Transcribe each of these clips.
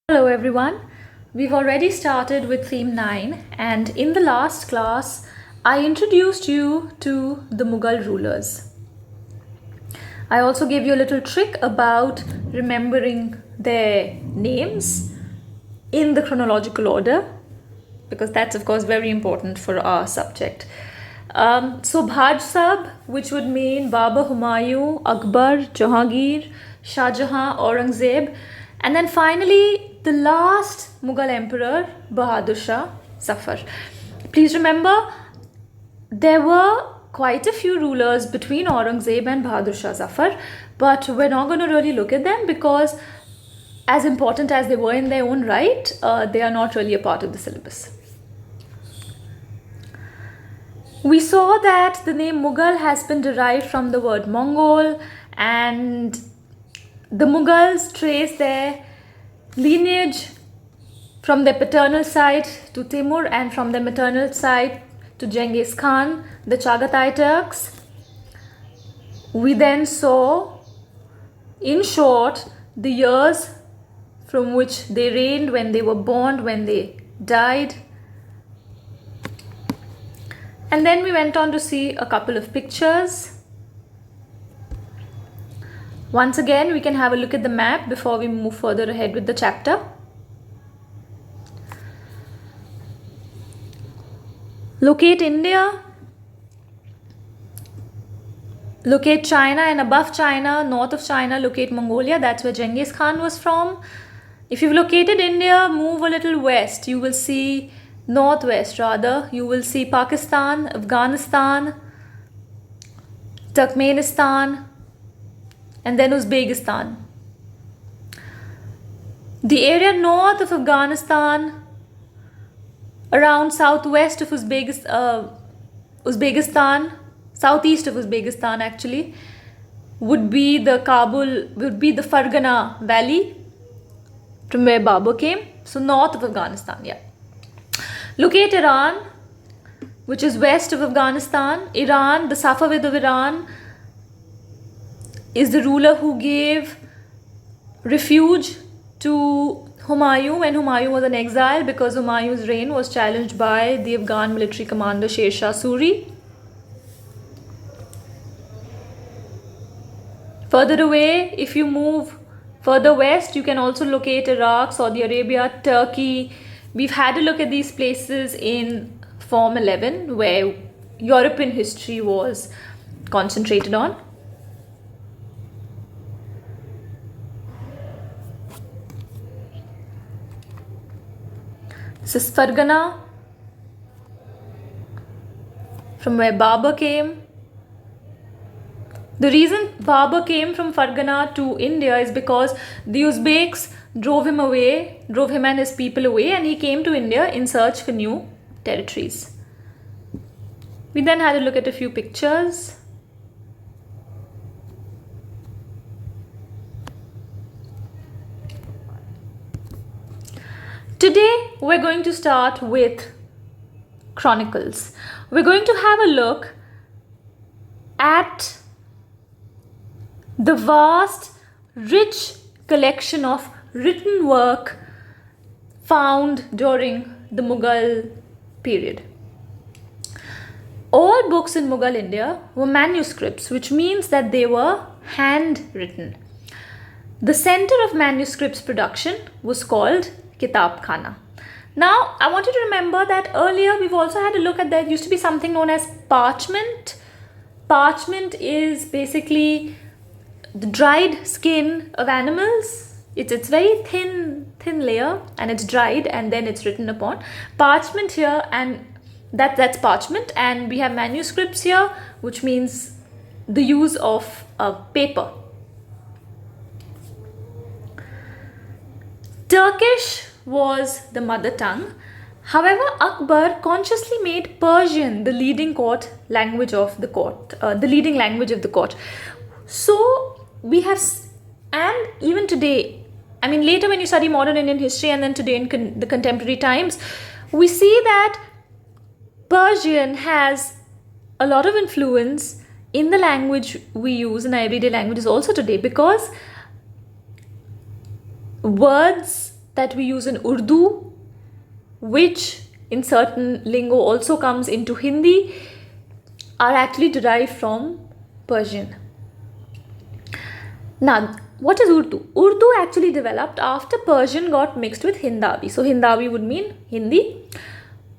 Hello everyone. We've already started with theme 9, and in the last class I introduced you to the Mughal rulers. I also gave you a little trick about remembering their names in the chronological order, because that's of course very important for our subject. So Bhaj Sab, which would mean Baba Humayun, Akbar, Jahangir, Shah Jahan, Aurangzeb, and then finally the last Mughal emperor, Bahadur Shah Zafar. Please remember, there were quite a few rulers between Aurangzeb and Bahadur Shah Zafar, but we're not going to really look at them because, as important as they were in their own right, they are not really a part of the syllabus. We saw that the name Mughal has been derived from the word Mongol, and the Mughals trace their lineage from their paternal side to Timur and from their maternal side to Genghis Khan, the Chagatai Turks. We then saw, in short, the years from which they reigned, when they were born, when they died. And then we went on to see a couple of pictures. Once again, we can have a look at the map before we move further ahead with the chapter. Locate India, locate China, and above China, north of China, locate Mongolia. That's where Genghis Khan was from. If you've located India, move a little west. You will see, northwest rather, you will see Pakistan, Afghanistan, Turkmenistan, and then Uzbekistan. The area north of Afghanistan, around southwest of Uzbekistan, southeast of Uzbekistan actually, would be the Fargana Valley, from where Babur came. So north of Afghanistan, yeah. Locate Iran, which is west of Afghanistan. Iran, the Safavid of Iran, is the ruler who gave refuge to Humayun when Humayun was in exile, because Humayun's reign was challenged by the Afghan military commander Sher Shah Suri. Further away, if you move further west, you can also locate Iraq, Saudi Arabia, Turkey. We've had a look at these places in Form 11, where European history was concentrated on. This is Fargana, from where Babur came. The reason Babur came from Fargana to India is because the Uzbeks drove him and his people away, and he came to India in search for new territories. We then had a look at a few pictures. Today we're going to start with chronicles. We're going to have a look at the vast, rich collection of written work found during the Mughal period. All books in Mughal India were manuscripts, which means that they were handwritten. The center of manuscripts production was called Kitab Khana. Now, I want you to remember that earlier we've also had a look at, there used to be something known as parchment. Parchment is basically the dried skin of animals. It's very thin layer, and it's dried and then it's written upon. Parchment here, and that's parchment, and we have manuscripts here, which means the use of paper. Turkish was the mother tongue. However, Akbar consciously made Persian the leading language of the court. So we have, and even today, I mean later when you study modern Indian history and then today in the contemporary times, we see that Persian has a lot of influence in the language we use in our everyday languages also today, because words that we use in Urdu, which in certain lingo also comes into Hindi, are actually derived from Persian. Now, what is Urdu? Urdu actually developed after Persian got mixed with Hindavi. So Hindavi would mean Hindi.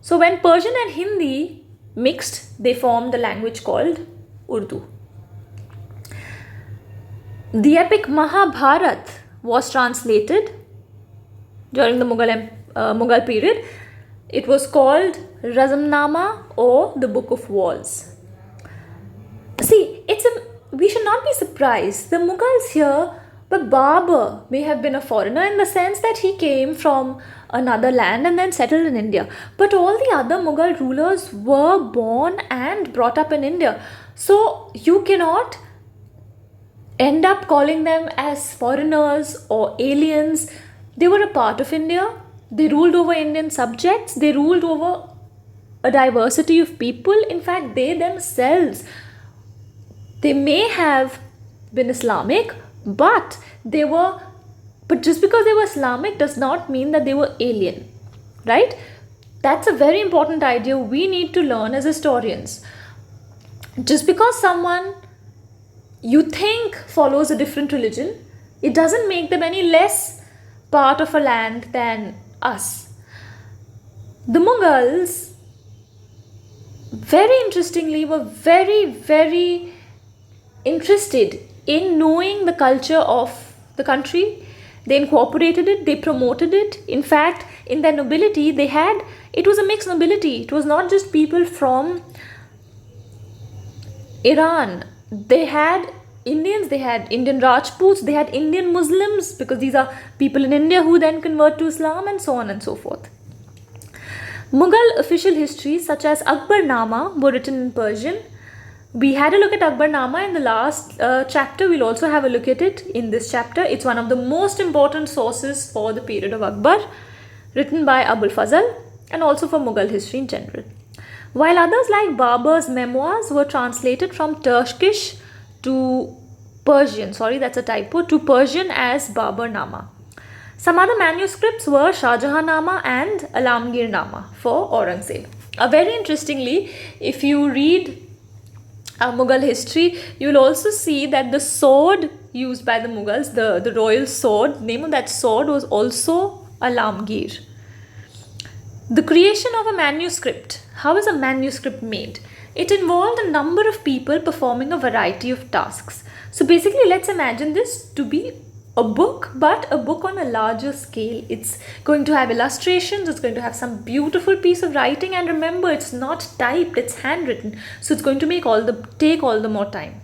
So when Persian and Hindi mixed, they formed the language called Urdu. The epic Mahabharat was translated during the Mughal period. It was called Razamnama, or the Book of Wars. See, we should not be surprised. The Mughals here, but Babur may have been a foreigner in the sense that he came from another land and then settled in India. But all the other Mughal rulers were born and brought up in India. So you cannot end up calling them as foreigners or aliens. They were a part of India. They ruled over Indian subjects. They ruled over a diversity of people. In fact, they themselves, they may have been Islamic, but just because they were Islamic does not mean that they were alien, right? That's a very important idea we need to learn as historians. Just because someone you think follows a different religion, it doesn't make them any less part of a land than us. The Mughals, very interestingly, were very, very interested in knowing the culture of the country. They incorporated it, they promoted it. In fact, in their nobility, it was a mixed nobility. It was not just people from Iran. They had Indians, they had Indian Rajputs, they had Indian Muslims, because these are people in India who then convert to Islam, and so on and so forth. Mughal official histories such as Akbarnama were written in Persian. We had a look at Akbarnama in the last chapter. We'll also have a look at it in this chapter. It's one of the most important sources for the period of Akbar, written by Abul Fazl, and also for Mughal history in general. While others like Babur's memoirs were translated from Turkish to Persian, to Persian as Baburnama. Some other manuscripts were Shahjahanama and Alamgirnama for Aurangzeb. Very interestingly, if you read Mughal history, you will also see that the sword used by the Mughals, the royal sword, name of that sword was also Alamgir. The creation of a manuscript. How is a manuscript made? It involved a number of people performing a variety of tasks. So basically, let's imagine this to be a book, but a book on a larger scale. It's going to have illustrations, it's going to have some beautiful piece of writing, and remember, it's not typed, it's handwritten. So it's going to take all the more time.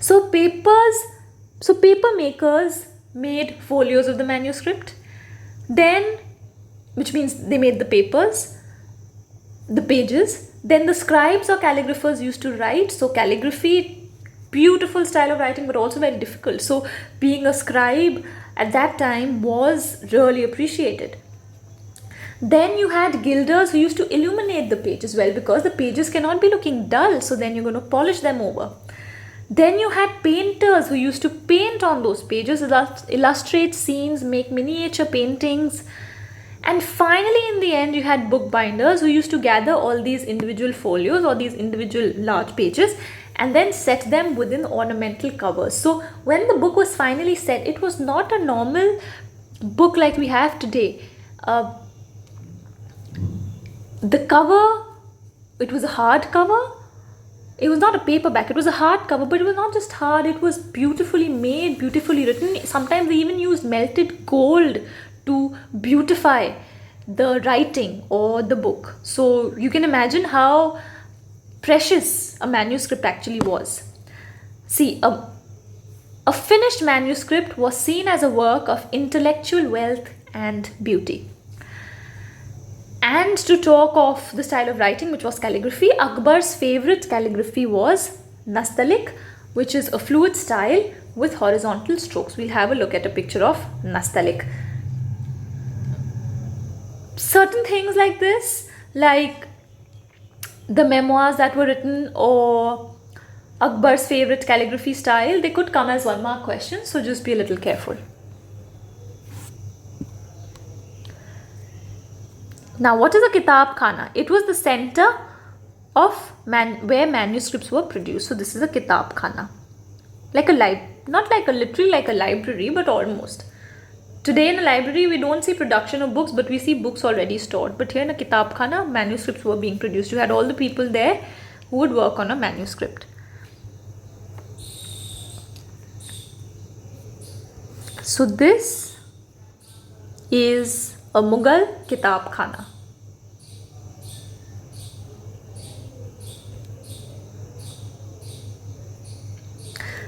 So paper makers made folios of the manuscript, which means they made the papers, the pages. Then the scribes or calligraphers used to write. So calligraphy, beautiful style of writing, but also very difficult. So being a scribe at that time was really appreciated. Then you had gilders who used to illuminate the pages, well, because the pages cannot be looking dull, so then you're going to polish them over. Then you had painters who used to paint on those pages, illustrate scenes, make miniature paintings. And finally, in the end, you had bookbinders who used to gather all these individual folios or these individual large pages and then set them within ornamental covers. So when the book was finally set, it was not a normal book like we have today. The cover, it was a hard cover. It was not a paperback, it was a hard cover, but it was not just hard, it was beautifully made, beautifully written. Sometimes they even used melted gold to beautify the writing or the book. So you can imagine how precious a manuscript actually was. See, a finished manuscript was seen as a work of intellectual wealth and beauty. And to talk of the style of writing, which was calligraphy, Akbar's favorite calligraphy was Nastaliq, which is a fluid style with horizontal strokes. We'll have a look at a picture of Nastaliq. Certain things like this, like the memoirs that were written or Akbar's favorite calligraphy style, they could come as 1-mark questions, so just be a little careful. Now, what is a kitab khana? It was the center of where manuscripts were produced. So this is a kitab khana, like a not like a literally like a library, but almost. Today in a library, we don't see production of books, but we see books already stored. But here in a kitab khana, manuscripts were being produced. You had all the people there who would work on a manuscript. So this is a Mughal kitab khana.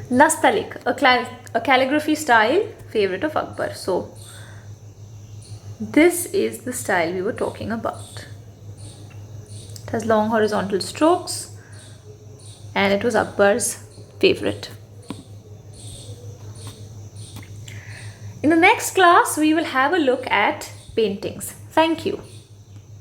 Nastalik, a calligraphy style favorite of Akbar. So this is the style we were talking about. It has long horizontal strokes and it was Akbar's favorite. In the next class, we will have a look at paintings. Thank you.